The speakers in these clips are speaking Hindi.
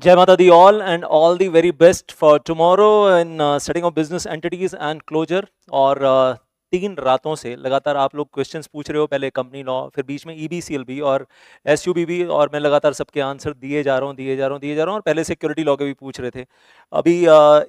Jai Mata Di all and all the very best for tomorrow in setting of business entities and closure. और 3 रातों से लगातार आप लोग क्वेश्चंस पूछ रहे हो, पहले कंपनी लॉ, फिर बीच में ईबीसीएल भी और एसयूबी भी, और मैं लगातार सबके आंसर दिए जा रहा हूँ और पहले सिक्योरिटी लॉ के भी पूछ रहे थे। अभी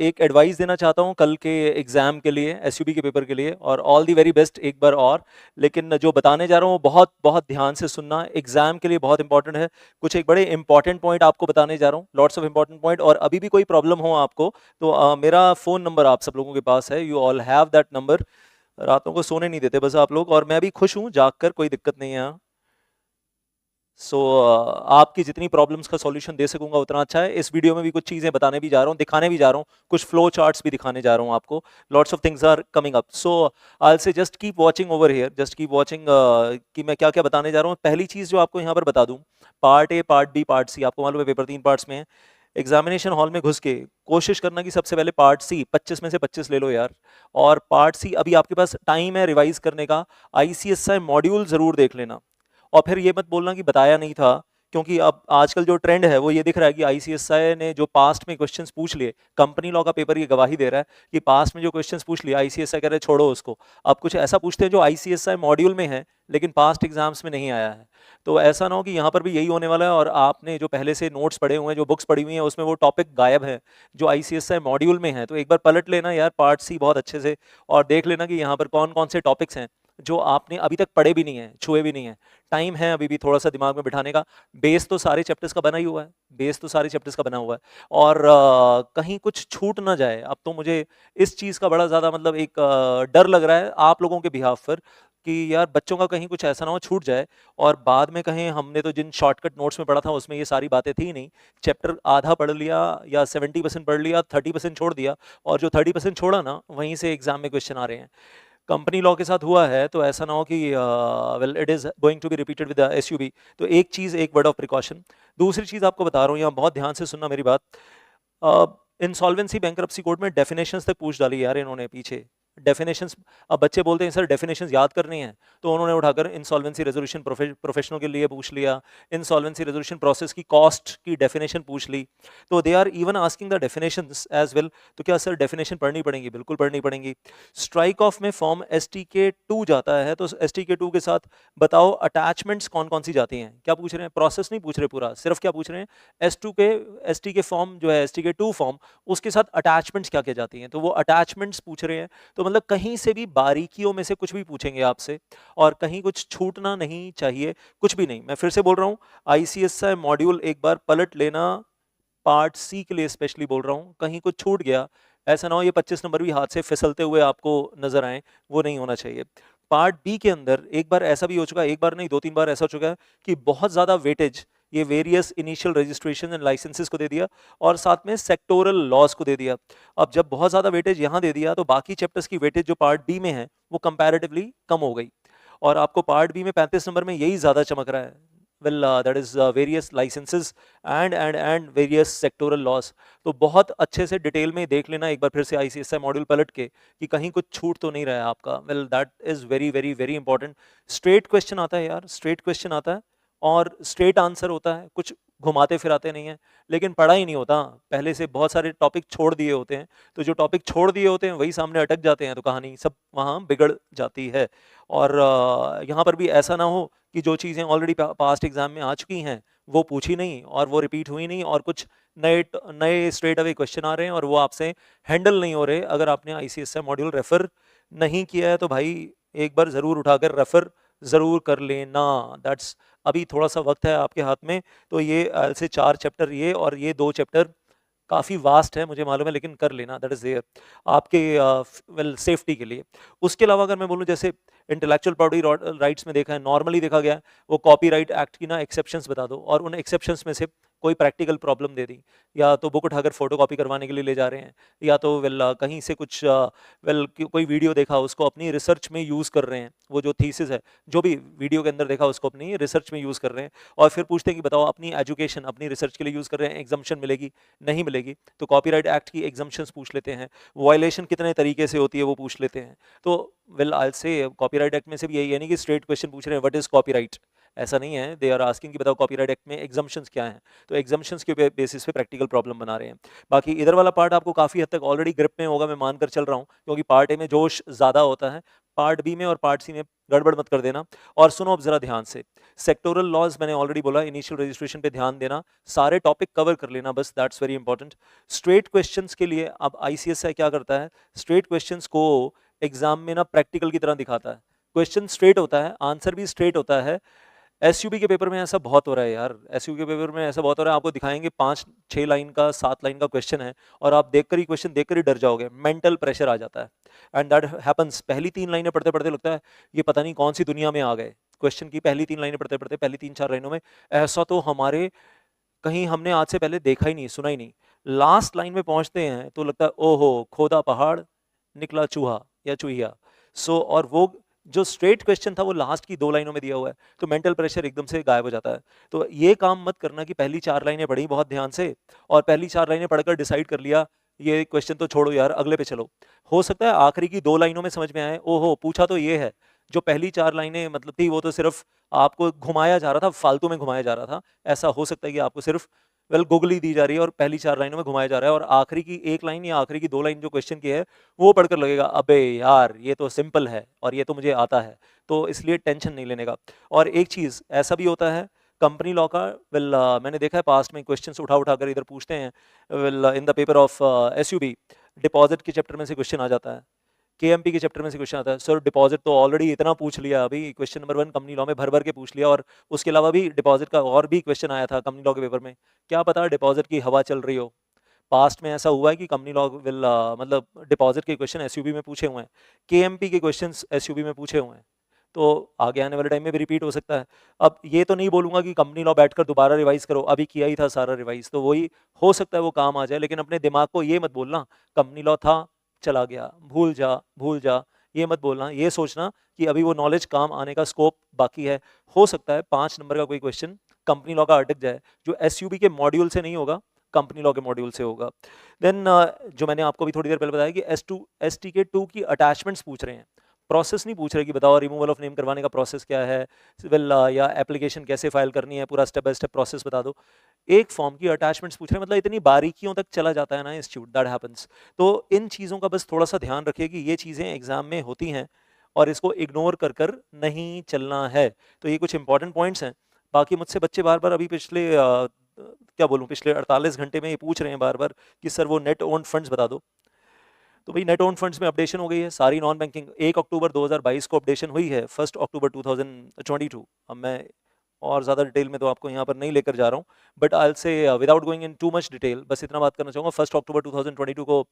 एक एडवाइस देना चाहता हूँ कल के एग्जाम के लिए, एसयूबी के पेपर के लिए, और ऑल दी वेरी बेस्ट एक बार और। लेकिन जो बताने जा रहा हूँ बहुत बहुत ध्यान से सुनना, एग्जाम के लिए बहुत इंपॉर्टेंट है। कुछ एक बड़े इंपॉर्टेंट पॉइंट आपको बताने जा रहा हूँ, लॉट्स ऑफ इंपॉर्टेंट पॉइंट। और अभी भी कोई प्रॉब्लम हो आपको तो मेरा फ़ोन नंबर आप सब लोगों के पास है, you all have that number. रातों को सोने नहीं देते बस आप लोग, और मैं भी खुश हूँ जाग कर, कोई दिक्कत नहीं है यहाँ। सो आपकी जितनी प्रॉब्लम्स का सॉल्यूशन दे सकूंगा उतना अच्छा है। इस वीडियो में भी कुछ चीज़ें बताने भी जा रहा हूँ, दिखाने भी जा रहा हूँ, कुछ फ्लो चार्ट्स भी दिखाने जा रहा हूँ आपको। Lots of things are coming up, so I say just keep watching over here, just keep watching कि मैं क्या क्या बताने जा रहा हूँ। पहली चीज़ जो आपको यहाँ पर बता दूँ, part A, part B, part C, आपको मालूम है पेपर 3 पार्ट्स में है। एग्जामिनेशन हॉल में घुस के कोशिश करना कि सबसे पहले पार्ट सी 25 में से 25 ले लो यार। और पार्ट सी अभी आपके पास टाइम है रिवाइज करने का, आईसीएसआई मॉड्यूल जरूर देख लेना। और फिर ये मत बोलना कि बताया नहीं था, क्योंकि अब आजकल जो ट्रेंड है वो ये दिख रहा है कि आईसीएसआई ने जो पास्ट में क्वेश्चंस पूछ लिए, कंपनी लॉ का पेपर ये गवाही दे रहा है कि पास्ट में जो क्वेश्चंस पूछ लिए आईसीएसआई कह रहे छोड़ो उसको, अब कुछ ऐसा पूछते हैं जो आईसीएसआई मॉड्यूल में है लेकिन पास्ट एग्जाम्स में नहीं आया है। तो ऐसा ना हो कि यहाँ पर भी यही होने वाला है और आपने जो पहले से नोट्स पढ़े हुए हैं, जो बुक्स पढ़ी हुई हैं, उसमें वो टॉपिक गायब है जो आईसीएसआई मॉड्यूल में है। तो एक बार पलट लेना यार पार्ट सी बहुत अच्छे से, और देख लेना कि यहाँ पर कौन कौन से टॉपिक्स हैं जो आपने अभी तक पढ़े भी नहीं है, छुए भी नहीं है। टाइम है अभी भी थोड़ा सा दिमाग में बिठाने का। बेस तो सारे चैप्टर्स का बना ही हुआ है, बेस तो सारे चैप्टर्स का बना हुआ है। और कहीं कुछ छूट ना जाए, अब तो मुझे इस चीज़ का बड़ा ज़्यादा मतलब एक डर लग रहा है आप लोगों के बिहाफ पर, कि यार बच्चों का कहीं कुछ ऐसा ना हो छूट जाए और बाद में कहें हमने तो जिन शॉर्टकट नोट्स में पढ़ा था उसमें ये सारी बातें थी नहीं, चैप्टर आधा पढ़ लिया या 70% पढ़ लिया, 30% छोड़ दिया, और जो 30% छोड़ा ना वहीं से एग्जाम में क्वेश्चन आ रहे हैं। कंपनी लॉ के साथ हुआ है तो ऐसा ना हो कि well it is going to be repeated with SUB. तो एक चीज़, एक वर्ड ऑफ प्रिकॉशन। दूसरी चीज़ आपको बता रहा हूँ, यहाँ बहुत ध्यान से सुनना मेरी बात। इंसॉल्वेंसी बैंक्रप्सी कोड में डेफिनेशंस तक पूछ डाली यार इन्होंने पीछे, डेफिनेशंस। अब बच्चे बोलते हैं सर डेफिनेशंस याद करनी है, तो उन्होंने उठाकर इंसॉल्वेंसी रेजोल्यूशन प्रोफेशनल के लिए पूछ लिया, इंसॉल्वेंसी रेजोल्यूशन प्रोसेस की कॉस्ट की डेफिनेशन पूछ ली। तो they are even asking the definitions as well. तो क्या सर डेफिनेशन पढ़नी पड़ेंगी? बिल्कुल पढ़नी पड़ेंगी। स्ट्राइक ऑफ में फॉर्म STK2 जाता है, तो STK2 के साथ बताओ अटैचमेंट्स कौन कौन सी जाती हैं। क्या पूछ रहे हैं? प्रोसेस नहीं पूछ रहे पूरा, सिर्फ क्या पूछ रहे हैं, STK फॉर्म जो है, STK2 फॉर्म, उसके साथ अटैचमेंट्स क्या क्या जाती हैं, तो वो अटैचमेंट्स पूछ रहे हैं। तो मतलब कहीं से भी बारीकियों में से कुछ भी पूछेंगे आपसे, और कहीं कुछ छूटना नहीं चाहिए, कुछ भी नहीं। मैं फिर से बोल रहा हूँ, आईसीएसआई मॉड्यूल एक बार पलट लेना, पार्ट सी के लिए स्पेशली बोल रहा हूँ, कहीं कुछ छूट गया ऐसा ना हो ये 25 नंबर भी हाथ से फिसलते हुए आपको नजर आए, वो नहीं होना चाहिए। पार्ट बी के अंदर एक बार ऐसा भी हो चुका है, एक बार नहीं 2-3 बार ऐसा हो चुका है कि बहुत ज्यादा वेटेज ये various initial registration and licences को दे दिया और साथ में सेक्टोरल लॉज को दे दिया। अब जब बहुत ज्यादा वेटेज यहाँ दे दिया तो बाकी चैप्टर्स की वेटेज जो पार्ट बी में है वो कंपैरेटिवली कम हो गई, और आपको पार्ट बी में 35 नंबर में यही ज्यादा चमक रहा है। Well that is various licences and various sectoral laws. तो बहुत अच्छे से डिटेल में देख लेना एक बार फिर से आईसीएसआई मॉड्यूल पलट के कि कहीं कुछ छूट तो नहीं रहा है आपका। Well that is very very very important. Straight question आता है यार, स्ट्रेट क्वेश्चन आता है और स्ट्रेट आंसर होता है, कुछ घुमाते फिराते नहीं है। लेकिन पढ़ा ही नहीं होता, पहले से बहुत सारे टॉपिक छोड़ दिए होते हैं, तो जो टॉपिक छोड़ दिए होते हैं वही सामने अटक जाते हैं, तो कहानी सब वहाँ बिगड़ जाती है। और यहाँ पर भी ऐसा ना हो कि जो चीज़ें ऑलरेडी पास्ट एग्जाम में आ चुकी हैं वो पूछी नहीं और वो रिपीट हुई नहीं, और कुछ नए नए स्ट्रेट अवे क्वेश्चन आ रहे हैं और वो आपसे हैंडल नहीं हो रहे। अगर आपने आईसीएसआई मॉड्यूल रेफर नहीं किया है तो भाई एक बार ज़रूर उठाकर रेफर ज़रूर कर लेना। दैट्स, अभी थोड़ा सा वक्त है आपके हाथ में। तो ये से 4 चैप्टर ये और ये 2 चैप्टर काफ़ी वास्ट है मुझे मालूम है, लेकिन कर लेना, दैट इज़ देयर आपके वेल सेफ्टी के लिए। उसके अलावा अगर मैं बोलूँ, जैसे इंटेलेक्चुअल प्रॉपर्टी राइट्स में देखा है, नॉर्मली देखा गया है, वो कॉपीराइट एक्ट की ना एक्सेप्शंस बता दो, और उन एक्सेप्शंस में से कोई प्रैक्टिकल प्रॉब्लम दे दी, या तो बुक उठाकर फोटो कॉपी करवाने के लिए ले जा रहे हैं, या तो कहीं से कुछ कोई वीडियो देखा उसको अपनी रिसर्च में यूज़ कर रहे हैं, वो जो थीसिस है जो भी वीडियो के अंदर देखा उसको अपनी रिसर्च में यूज़ कर रहे हैं, और फिर पूछते हैं कि बताओ अपनी एजुकेशन अपनी रिसर्च के लिए यूज़ कर रहे हैं, एग्जम्पशन मिलेगी नहीं मिलेगी, तो कॉपीराइट एक्ट की एग्जम्पशंस पूछ लेते हैं। वायलेशन कितने तरीके से होती है वो पूछ लेते हैं। तो वेल आई से कॉपीराइट एक्ट में से भी यही है नहीं कि स्ट्रेट क्वेश्चन पूछ रहे हैं व्हाट इज कॉपीराइट, ऐसा नहीं है, दे आर आस्किंग कि बताओ कॉपीराइट एक्ट में एग्जम्पशंस क्या हैं, तो एग्जम्पशंस के बेसिस पे प्रैक्टिकल प्रॉब्लम बना रहे हैं। बाकी इधर वाला पार्ट आपको काफ़ी हद तक ऑलरेडी ग्रिप में होगा, मैं मानकर चल रहा हूँ, क्योंकि पार्ट ए में जोश ज़्यादा होता है, पार्ट बी में और पार्ट सी में गड़बड़ मत कर देना। और सुनो अब ज़रा ध्यान से, सेक्टोरल लॉज मैंने ऑलरेडी बोला, इनिशियल रजिस्ट्रेशन पे ध्यान देना, सारे टॉपिक कवर कर लेना बस, that's very important. Straight questions के लिए अब आईसीएसआई क्या करता है, स्ट्रेट क्वेश्चंस को एग्जाम में ना प्रैक्टिकल की तरह दिखाता है, क्वेश्चन स्ट्रेट होता है, आंसर भी स्ट्रेट होता है। एसयूबी के पेपर में ऐसा बहुत हो रहा है यार, एसयूबी के पेपर में ऐसा बहुत हो रहा है, आपको दिखाएंगे 5-6 लाइन का 7 लाइन का क्वेश्चन है और आप देखकर ही क्वेश्चन देखकर ही डर जाओगे, मेंटल प्रेशर आ जाता है। एंड दैट हैपन्स, पहली 3 लाइनें पढ़ते पढ़ते लगता है ये पता नहीं कौन सी दुनिया में आ गए, क्वेश्चन की पहली 3 लाइनें पढ़ते पढ़ते, पहली 3-4 लाइनों में ऐसा तो हमारे कहीं हमने आज से पहले देखा ही नहीं, सुना ही नहीं। लास्ट लाइन में पहुंचते हैं तो लगता है ओहो, खोदा पहाड़ निकला चूहा या चूहिया। सो और वो जो स्ट्रेट क्वेश्चन था वो लास्ट की 2 लाइनों में दिया हुआ है, तो मेंटल प्रेशर एकदम से गायब हो जाता है। तो ये काम मत करना कि पहली 4 लाइनें पढ़ी बहुत ध्यान से और पहली 4 लाइनें पढ़कर डिसाइड कर लिया ये क्वेश्चन तो छोड़ो यार, अगले पे चलो। हो सकता है आखिरी की 2 लाइनों में समझ में आए, ओहो पूछा तो ये है। जो पहली 4 लाइनें मतलब थी वो तो सिर्फ आपको घुमाया जा रहा था, फालतू में घुमाया जा रहा था। ऐसा हो सकता है कि आपको सिर्फ गोगली दी जा रही है और पहली 4 लाइनों में घुमाया जा रहा है, और आखिरी की 1 लाइन या आखिरी की 2 लाइन जो क्वेश्चन की है वो पढ़कर लगेगा अबे यार ये तो सिंपल है और ये तो मुझे आता है, तो इसलिए टेंशन नहीं लेने का। और एक चीज़ ऐसा भी होता है कंपनी लॉ का, मैंने देखा है पास्ट में क्वेश्चंस उठा उठा कर इधर पूछते हैं, in the paper of SUB deposit के चैप्टर में से क्वेश्चन आ जाता है, केएमपी के चैप्टर में से क्वेश्चन आता है, सर डिपॉजिट तो ऑलरेडी इतना पूछ लिया, अभी क्वेश्चन नंबर 1 कंपनी लॉ में भर भर के पूछ लिया, और उसके अलावा भी डिपॉजिट का और भी क्वेश्चन आया था कंपनी लॉ के पेपर में, क्या पता डिपॉजिट की हवा चल रही हो। पास्ट में ऐसा हुआ है कि कंपनी लॉ विल मतलब डिपॉजिट के क्वेश्चन एसयूबी में पूछे हुए हैं, केएमपी के क्वेश्चंस एसयूबी में पूछे हुए हैं, तो आगे आने वाले टाइम में भी रिपीट हो सकता है। अब ये तो नहीं बोलूंगा कि कंपनी लॉ बैठकर दोबारा रिवाइज करो, अभी किया ही था सारा रिवाइज, तो वही हो सकता है वो काम आ जाए, लेकिन अपने दिमाग को ये मत बोलना कंपनी लॉ था चला गया, भूल जा भूल जा, ये मत बोलना, ये सोचना कि अभी वो नॉलेज काम आने का स्कोप बाकी है। हो सकता है 5 नंबर का कोई क्वेश्चन कंपनी लॉ का अटक जाए, जो एसयूबी के मॉड्यूल से नहीं होगा, कंपनी लॉ के मॉड्यूल से होगा। देन जो मैंने आपको भी थोड़ी देर पहले बताया कि STK2 की अटैचमेंट्स पूछ रहे हैं, प्रोसेस नहीं पूछ रहे कि बताओ रिमूवल ऑफ नेम करवाने का प्रोसेस क्या है, या एप्लीकेशन कैसे फाइल करनी है, पूरा स्टेप बाय स्टेप प्रोसेस बता दो। एक फॉर्म की अटैचमेंट्स पूछ रहे हैं, मतलब इतनी बारीकियों तक चला जाता है ना इंस्टीट्यूट, दैट हैपेंस। तो इन चीज़ों का बस थोड़ा सा ध्यान रखिए कि ये चीज़ें एग्जाम में होती हैं और इसको इग्नोर कर कर नहीं चलना है। तो ये कुछ इंपॉर्टेंट पॉइंट्स हैं। बाकी मुझसे बच्चे बार बार अभी पिछले क्या बोलूँ, पिछले 48 घंटे में ये पूछ रहे हैं बार बार कि सर वो नेट ओन्ड फंड्स बता दो। तो भाई नेट ओन फंड्स में अपडेशन हो गई है सारी नॉन बैंकिंग, 1 अक्टूबर 2022 को अपडेशन हुई है, 1 अक्टूबर 2022। अब मैं और ज़्यादा डिटेल में तो आपको यहाँ पर नहीं लेकर जा रहा हूँ, बट आई विल से without going in too much detail बस इतना बात करना चाहूँगा, 1 अक्टूबर 2022 को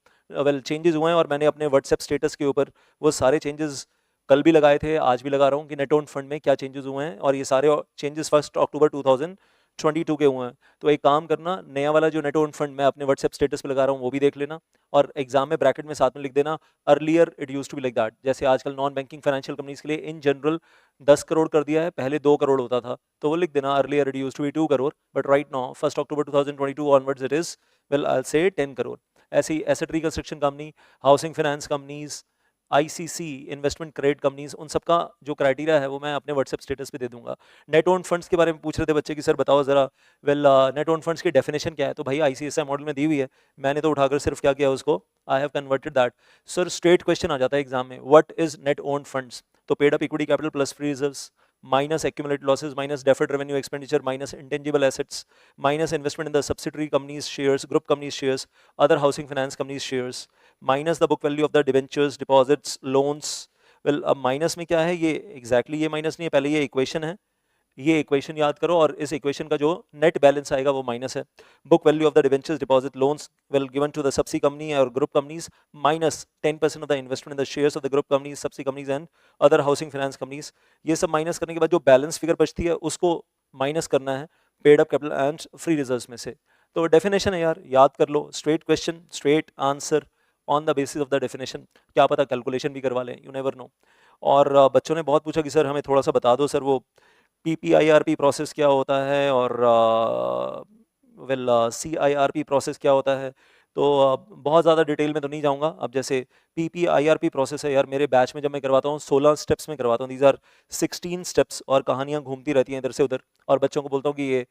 चेंजेस हुए हैं, और मैंने अपने व्हाट्सएप स्टेटस के ऊपर वो सारे चेंजेस कल भी लगाए थे, आज भी लगा रहा हूँ कि नेट ओन फंड में क्या चेंजेस हुए हैं, और ये सारे चेंजेस 1 अक्टूबर 2022 के हुए हैं। तो एक काम करना, नया वाला जो नेट ओन फंड मैं अपने व्हाट्सएप स्टेटस पे लगा रहा हूँ वो भी देख लेना, और एग्जाम में ब्रैकेट में साथ में लिख देना earlier it used to be like that, जैसे आजकल नॉन बैंकिंग फाइनेंशियल कंपनीज के लिए इन जनरल 10 करोड़ कर दिया है, पहले 2 करोड़ होता था, तो वो लिख देना earlier it used to be 2 crore, but right now 1 October 2022 onwards it is well I will say 10 crore. ऐसे ही asset reconstruction company, housing finance companies, ICC investment credit companies, उन सबका जो क्राइटेरिया है वो मैं अपने व्हाट्सएप स्टेटस पे दे दूंगा। नेट ओन फंड्स के बारे में पूछ रहे थे बच्चे कि सर बताओ जरा, नेट ओन फंड्स की डेफिनेशन क्या है, तो भाई आईसीएसआई मॉडल में दी हुई है, मैंने तो उठाकर सिर्फ क्या किया उसको, I have converted that. Sir straight question आ जाता है एग्जाम में, what is net own funds, तो paid up equity capital plus free reserves minus accumulated losses minus deferred revenue expenditure minus intangible assets minus investment in the subsidiary companies shares, group companies shares, other housing finance companies shares minus the book value of the debentures, deposits, loans। well अब माइनस में क्या है, ये exactly ये माइनस नहीं है, पहले ये इक्वेशन है, ये इक्वेशन याद करो, और इस इक्वेशन का जो नेट बैलेंस आएगा वो माइनस है। Book value of the debentures, deposit, loans will given to the subsi company और group companies minus 10% of the investment in the shares of the group companies, subsi companies and other housing finance companies. ये सब माइनस करने के बाद जो बैलेंस फिगर बचती है उसको माइनस करना है paid up capital and free reserves में से। तो डेफिनेशन है यार, याद कर लो, straight question straight answer on the basis of the definition, क्या पता कैलकुलेशन भी करवा लें, यू नेवर नो। और बच्चों ने बहुत पूछा कि सर हमें थोड़ा सा बता दो सर वो PPIRP प्रोसेस क्या होता है और CIRP प्रोसेस क्या होता है। तो बहुत ज़्यादा डिटेल में तो नहीं जाऊँगा। अब जैसे पीपीआईआरपी प्रोसेस है यार, मेरे बैच में जब मैं करवाता हूँ 16 स्टेप्स में करवाता हूँ, दीज आर 16 स्टेप्स, और कहानियाँ घूमती रहती हैं इधर से उधर, और बच्चों को बोलता हूँ कि ये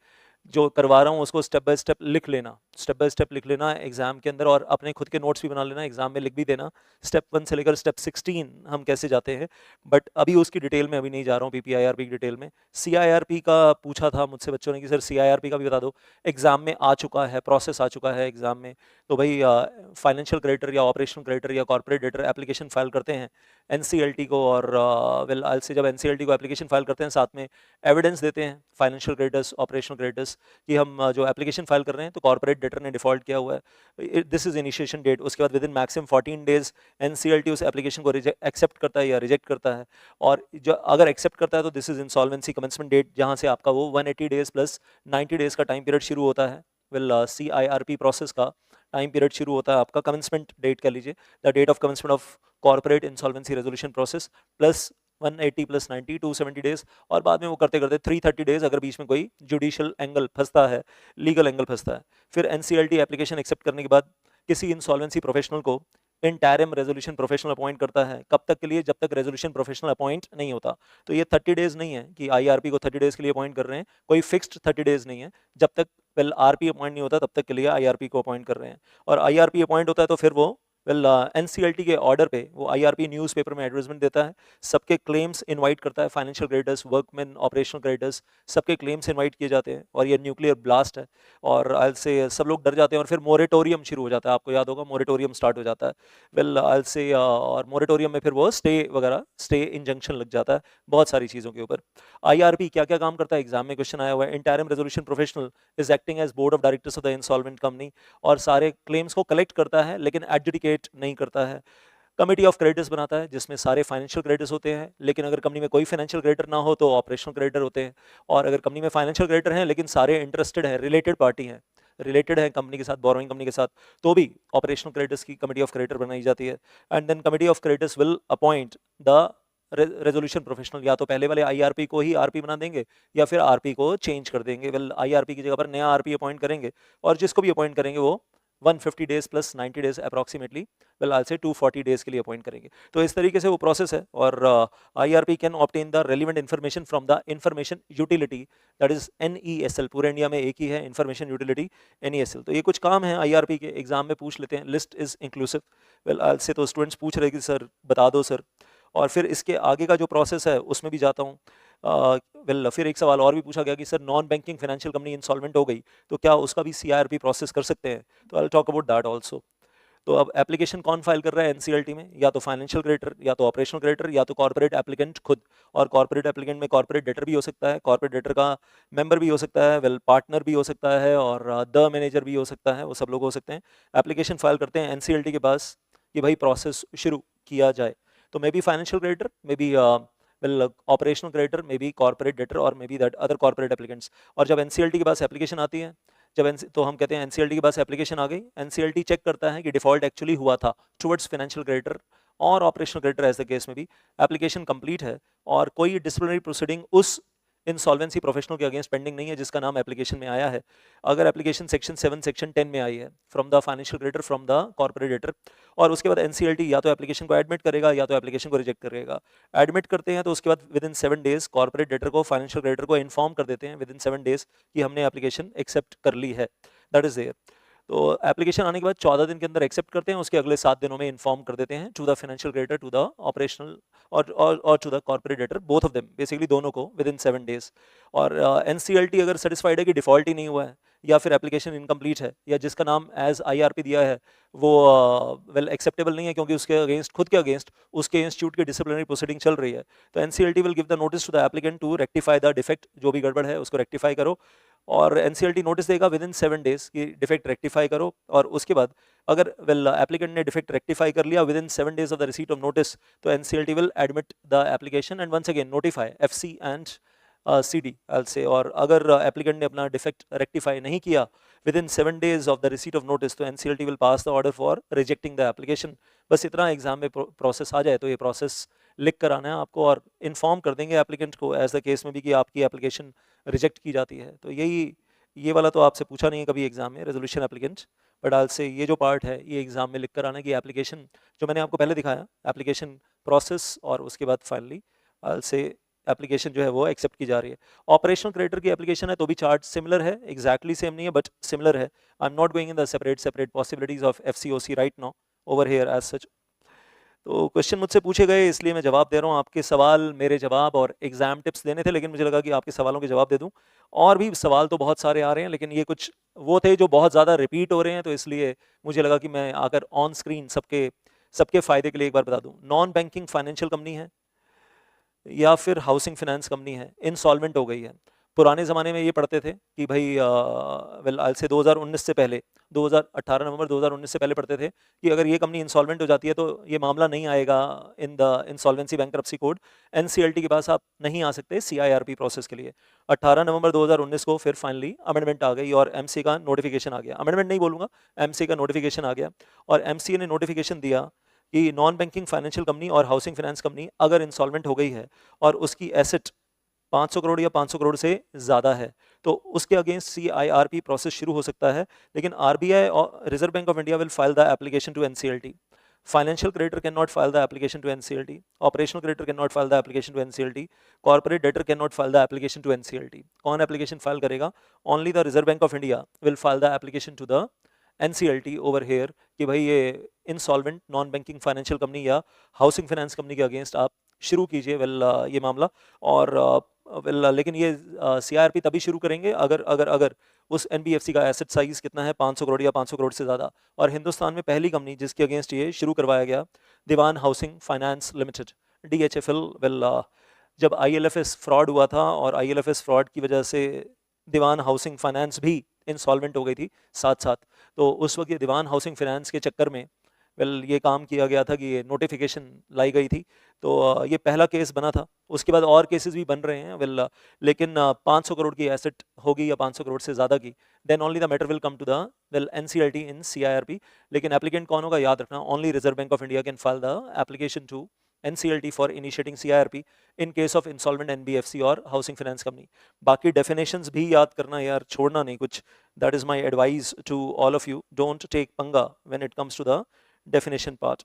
जो करवा रहा हूँ उसको स्टेप बाय स्टेप लिख लेना, स्टेप बाय स्टेप लिख लेना एग्जाम के अंदर, और अपने खुद के नोट्स भी बना लेना, एग्जाम में लिख भी देना स्टेप 1 से लेकर स्टेप 16 हम कैसे जाते हैं। बट अभी उसकी डिटेल में अभी नहीं जा रहा हूँ, पीपीआईआरपी की डिटेल में। सीआईआरपी का पूछा था मुझसे बच्चों ने कि सर सीआईआरपी का भी बता दो, एग्जाम में आ चुका है, प्रोसेस आ चुका है एग्जाम में। तो भाई फाइनेंशियल क्रेडिटर या ऑपरेशनल क्रेडिटर या कॉर्पोरेट डेटर एप्लीकेशन फाइल करते हैं एनसीएलटी को, और वेल आई से जब एनसीएलटी को एप्लीकेशन फाइल करते हैं, साथ में एविडेंस देते हैं फाइनेंशियल क्रेडिटर्स, ऑपरेशनल क्रेडिटर्स, कि हम जो एप्लीकेशन फाइल कर रहे हैं तो कॉर्पोरेट डेटर ने डिफॉल्ट किया हुआ है, दिस इज इनिशिएशन डेट। उसके बाद within maximum 14 days NCLT उस एप्लीकेशन को एक्सेप्ट करता है या रिजेक्ट करता है, और जो अगर एक्सेप्ट करता है तो this is insolvency commencement date, जहां से आपका वो 180 डेज प्लस 90 डेज का टाइम पीरियड शुरू होता है। वेल सीआईआरपी प्रोसेस का टाइम पीरियड शुरू होता है आपका, कमेंसमेंट डेट कह लीजिए, the date of commencement of corporate insolvency resolution process, plus 180 plus 90 270 days, और बाद में वो करते करते 330 डेज अगर बीच में कोई जुडिशियल एंगल फंसता है, लीगल एंगल फंसता है। फिर एनसीएलटी एप्लीकेशन एक्सेप्ट करने के बाद किसी इंसॉल्वेंसी प्रोफेशनल को इंटैरिम रेजोल्यूशन प्रोफेशनल अपॉइंट करता है, कब तक के लिए, जब तक रेजोल्यूशन प्रोफेशनल अपॉइंट नहीं होता। तो ये 30 डेज नहीं है कि आईआरपी को 30 डेज के लिए अपॉइंट कर रहे हैं, कोई फिक्स्ड 30 डेज नहीं है, जब तक वेल आरपी अपॉइंट नहीं होता तब तक के लिए आईआरपी को अपॉइंट कर रहे हैं। और आईआरपी अपॉइंट होता है तो फिर वो वेल एनसीएलटी के ऑर्डर पे वो आईआरपी न्यूज़पेपर में एडवर्टाइजमेंट देता है, सबके क्लेम्स इनवाइट करता है, financial creditors, workman, operational creditors, सबके क्लेम्स इनवाइट किए जाते हैं। और ये न्यूक्लियर ब्लास्ट है, और आई से सब लोग डर जाते हैं, और फिर मोरेटोरियम शुरू हो जाता है, आपको याद होगा मोरेटोरियम स्टार्ट हो जाता है। वेल आई से और मोरेटोरियम में फिर वो स्टे वगैरह, स्टे इंजंक्शन लग जाता है बहुत सारी चीज़ों के ऊपर। आईआरपी क्या क्या काम करता है, एग्जाम में क्वेश्चन आया हुआ है। Interim resolution professional is acting as board of directors of the insolvent company, और सारे क्लेम्स को कलेक्ट करता है लेकिन एडजुडिकेट नहीं करता है। कमिटी ऑफ क्रेडिटर्स बनाता है जिसमें सारे फाइनेंशियल क्रेडिटर्स होते हैं, लेकिन अगर कंपनी में कोई फाइनेंशियल क्रेडिटर ना हो तो ऑपरेशनल क्रेडिटर होते हैं। और अगर कंपनी में फाइनेंशियल क्रेडिटर हैं लेकिन सारे इंटरेस्टेड हैं, रिलेटेड पार्टी हैं, रिलेटेड है कंपनी के साथ, बोरोइंग कंपनी के साथ, तो भी ऑपरेशनल क्रेडिटर्स की कमिटी ऑफ क्रेडिटर बनाई जाती है। And then committee of creditors will appoint the resolution professional, या तो पहले वाले आईआरपी को ही आरपी बना देंगे या फिर आरपी को चेंज कर देंगे। वेल आईआरपी की जगह पर नया आरपी अपॉइंट करेंगे, और जिसको भी अपॉइंट करेंगे वो 150 days plus 90 days approximately, well आज से 240 डेज के लिए अपॉइंट करेंगे। तो इस तरीके से वो प्रोसेस है। और IRP can obtain the relevant information from the information utility, that is NESL, पूरे इंडिया में एक ही है इंफॉर्मेशन यूटिलिटी, एनईएसएल। तो ये कुछ काम है आईआरपी के, एग्जाम में पूछ लेते हैं। लिस्ट इज इंक्लूसिव, वेल आज से तो स्टूडेंट्स पूछ रहे कि सर बता दो सर। और फिर इसके आगे का जो प्रोसेस है उसमें भी जाता हूँ। वेल फिर एक सवाल और भी पूछा गया कि sir non banking financial company insolvent हो गई तो क्या उसका भी सीआईआरपी प्रोसेस कर सकते हैं, तो I will talk about that also. तो अब एप्लीकेशन कौन फाइल कर रहा है एनसीएलटी में, या तो फाइनेंशियल क्रेडिटर, या तो ऑपरेशनल क्रेडिटर, या तो कॉर्पोरेट एप्लीकेंट खुद। और कॉर्पोरेट एप्लीकेंट में कॉर्पोरेट डेटर भी हो सकता है, कॉर्पोरेट डेटर का मेंबर भी हो सकता है, वेल पार्टनर भी हो सकता है, और द मैनेजर भी हो सकता है, वो सब लोग हो सकते हैं। एप्लीकेशन फाइल करते हैं एनसीएलटी के पास कि भाई प्रोसेस शुरू किया जाए। तो may be financial creditor, may be well operational creditor, may be corporate debtor, और may be that other corporate applicants. और जब एनसीएलटी के पास एप्लीकेशन आती है, तो हम कहते हैं एनसीएलटी के पास एप्लीकेशन आ गई, एनसीएलटी चेक करता है कि डिफॉल्ट एक्चुअली हुआ था टुवर्ड्स फाइनेंशियल क्रेडिटर और operational creditor, as the case में भी एप्लीकेशन कंप्लीट है, और कोई डिसिप्लिनरी प्रोसीडिंग उस इंसॉल्वेंसी प्रोफेशनल के अगेंस्ट पेंडिंग नहीं है जिसका नाम एप्लीकेशन में आया है। अगर एप्लीकेशन सेक्शन 7 सेक्शन 10 में आई है from the financial creditor, from the corporate debtor, और उसके बाद एनसीएलटी या तो एप्लीकेशन को एडमिट करेगा या तो एप्लीकेशन को रिजेक्ट करेगा। एडमिट करते हैं तो उसके बाद within 7 days corporate debtor को, फाइनेंशियल क्रेडिटर को इन्फॉर्म कर देते हैं विद इन 7 डेज कि हमने एप्लीकेशन एक्सेप्ट कर ली है, दैट इज देयर। तो एप्लीकेशन आने के बाद 14 दिन के अंदर एक्सेप्ट करते हैं, उसके अगले 7 दिनों में इन्फॉर्म कर देते हैं to the financial creditor, to the operational और to the corporate debtor, both of them, basically दोनों को विद इन 7 डेज। और एनसीएलटी अगर सेटिस्फाइड है कि डिफॉल्ट ही नहीं हुआ है, या फिर एप्लीकेशन इनकम्प्लीट है, या जिसका नाम एज आईआरपी दिया है वो वेल एक्सेप्टेबल नहीं है क्योंकि उसके अगेंस्ट, खुद के अगेंस्ट उसके इंस्टीट्यूट की डिसिप्लिनरी प्रोसीडिंग चल रही है, तो NCLT will give the notice to the applicant to rectify the defect, जो भी गड़बड़ है उसको रेक्टिफाई करो। और एनसीएलटी नोटिस देगा विद इन 7 डेज कि डिफेक्ट रेक्टिफाई करो। और उसके बाद अगर वेल एप्लीकेंट ने डिफेक्ट रेक्टिफाई कर लिया within 7 days of the receipt of notice, तो NCLT will admit the application and once again notify FC and CD एल से। और अगर एप्लीकेंट ने अपना डिफेक्ट रेक्टिफाई नहीं किया within 7 days of the receipt of notice, तो NCLT will pass the order for rejecting the application. बस इतना एग्जाम में प्रोसेस आ जाए तो ये प्रोसेस लिख कर आना है आपको, और इन्फॉर्म कर देंगे एप्लीकेंट को एज द केस में भी कि आपकी एप्लीकेशन रिजेक्ट की जाती है। तो यही, ये वाला तो आपसे पूछा नहीं है कभी एग्जाम में, रेजोल्यूशन एप्लीकेंट, बट आज से ये जो पार्ट है ये एग्जाम में लिख कर आना कि एप्लीकेशन जो मैंने आपको पहले दिखाया, एप्लीकेशन प्रोसेस और उसके बाद फाइनली आज से एप्लीकेशन जो है वो एक्सेप्ट की जा रही है। ऑपरेशनल क्रेडिटर की एप्लीकेशन है तो भी चार्ट सिमिलर है, एग्जैक्टली सेम नहीं है बट सिमिलर है। I am not going in the separate possibilities of FCOC right now over here as such. तो क्वेश्चन मुझसे पूछे गए इसलिए मैं जवाब दे रहा हूँ। आपके सवाल मेरे जवाब और एग्जाम टिप्स देने थे, लेकिन मुझे लगा कि आपके सवालों के जवाब दे दूं। और भी सवाल तो बहुत सारे आ रहे हैं, लेकिन ये कुछ वो थे जो बहुत ज़्यादा रिपीट हो रहे हैं, तो इसलिए मुझे लगा कि मैं आकर ऑन स्क्रीन सबके सबके फ़ायदे के लिए एक बार बता दूं। नॉन बैंकिंग फाइनेंशियल कंपनी है या फिर हाउसिंग फाइनेंस कंपनी है, इंसॉल्वेंट हो गई है। पुराने ज़माने में ये पढ़ते थे कि भाई वेल आज से 2019 से पहले 2018 नवंबर 2019 से पहले पढ़ते थे कि अगर ये कंपनी इंसॉल्वेंट हो जाती है तो ये मामला नहीं आएगा in the insolvency bankruptcy code, NCLT के पास आप नहीं आ सकते CIRP प्रोसेस के लिए। 18 नवंबर 2019 को फिर फाइनली अमेंडमेंट आ गई और MC का नोटिफिकेशन आ गया। अमेंडमेंट नहीं बोलूँगा, MC का नोटिफिकेशन आ गया और MC ने नोटिफिकेशन दिया कि नॉन बैंकिंग फाइनेंशियल कंपनी और हाउसिंग फाइनेंस कंपनी अगर इंसॉल्वेंट हो गई है और उसकी एसेट 500 करोड़ या 500 करोड़ से ज़्यादा है तो उसके अगेंस्ट CIRP प्रोसेस शुरू हो सकता है। लेकिन RBI और reserve bank of India will file the application to NCLT। Financial creditor can not file the application to NCLT, operational creditor can not file the application to NCLT, corporate debtor can not file the application to NCLT। कौन एप्लीकेशन फाइल करेगा? Only the reserve bank of India will file the application to the NCLT over here कि भाई ये insolvent non banking financial company या हाउसिंग फाइनेंस कंपनी के अगेंस्ट आप शुरू कीजिए ये मामला। और लेकिन ये CIRP तभी शुरू करेंगे अगर अगर अगर उस NBFC का एसेट साइज कितना है, 500 करोड़ या 500 करोड़ से ज़्यादा। और हिंदुस्तान में पहली कंपनी जिसके अगेंस्ट ये शुरू करवाया गया, दीवान हाउसिंग फाइनेंस लिमिटेड DHFL। जब ILFS फ्रॉड हुआ था और ILFS फ्रॉड की वजह से दीवान हाउसिंग फाइनेंस भी इंसॉल्वेंट हो गई थी साथ साथ, तो उस वक्त ये दीवान हाउसिंग फाइनेंस के चक्कर में ये काम किया गया था कि ये नोटिफिकेशन लाई गई थी। तो ये पहला केस बना था, उसके बाद और केसेस भी बन रहे हैं। लेकिन 500 करोड़ की एसेट होगी या 500 करोड़ से ज़्यादा की, then only the matter will come to the NCLT in CIRP। लेकिन एप्लीकेंट कौन होगा याद रखना, only Reserve bank of India can file the application to NCLT for initiating CIRP in case of insolvent NBFC और हाउसिंग फाइनेंस कंपनी। बाकी डेफिनेशंस भी याद करना यार, छोड़ना नहीं कुछ। That is my advice to all of you, don't take पंगा when it comes to the definition part.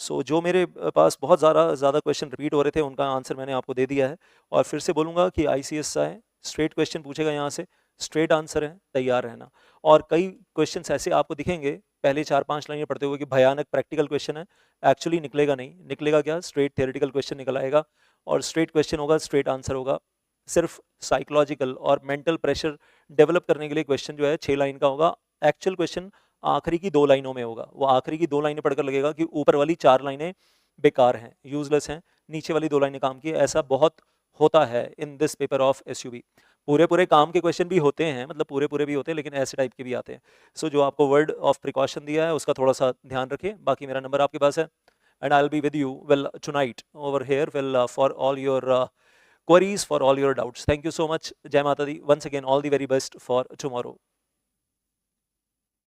सो जो मेरे पास बहुत ज़्यादा क्वेश्चन रिपीट हो रहे थे उनका आंसर मैंने आपको दे दिया है। और फिर से बोलूँगा कि ICS आए, स्ट्रेट क्वेश्चन पूछेगा यहाँ से, स्ट्रेट आंसर है, तैयार रहना। और कई क्वेश्चंस ऐसे आपको दिखेंगे पहले 4-5 लाइनें पढ़ते हुए कि भयानक प्रैक्टिकल क्वेश्चन है, एक्चुअली निकलेगा नहीं। निकलेगा क्या? स्ट्रेट थ्योरेटिकल क्वेश्चन निकल आएगा और स्ट्रेट क्वेश्चन होगा, स्ट्रेट आंसर होगा। सिर्फ साइकोलॉजिकल और मेंटल प्रेशर डेवलप करने के लिए क्वेश्चन जो है 6 लाइन का होगा। एक्चुअल क्वेश्चन आखिरी की 2 लाइनों में होगा। वो आखिरी की 2 लाइनें पढ़कर लगेगा कि ऊपर वाली 4 लाइनें बेकार हैं, यूजलेस हैं, नीचे वाली 2 लाइनें काम की है। ऐसा बहुत होता है in this paper of SUB। पूरे काम के क्वेश्चन भी होते हैं, मतलब पूरे भी होते हैं, लेकिन ऐसे टाइप के भी आते हैं। सो जो आपको वर्ड ऑफ प्रिकॉशन दिया है उसका थोड़ा सा ध्यान रखिए। बाकी मेरा नंबर आपके पास है and I will be with you tonight over here for all your queries, for all your doubts. Thank you so much. Jai Mata Di. Once again, all the very best for tomorrow.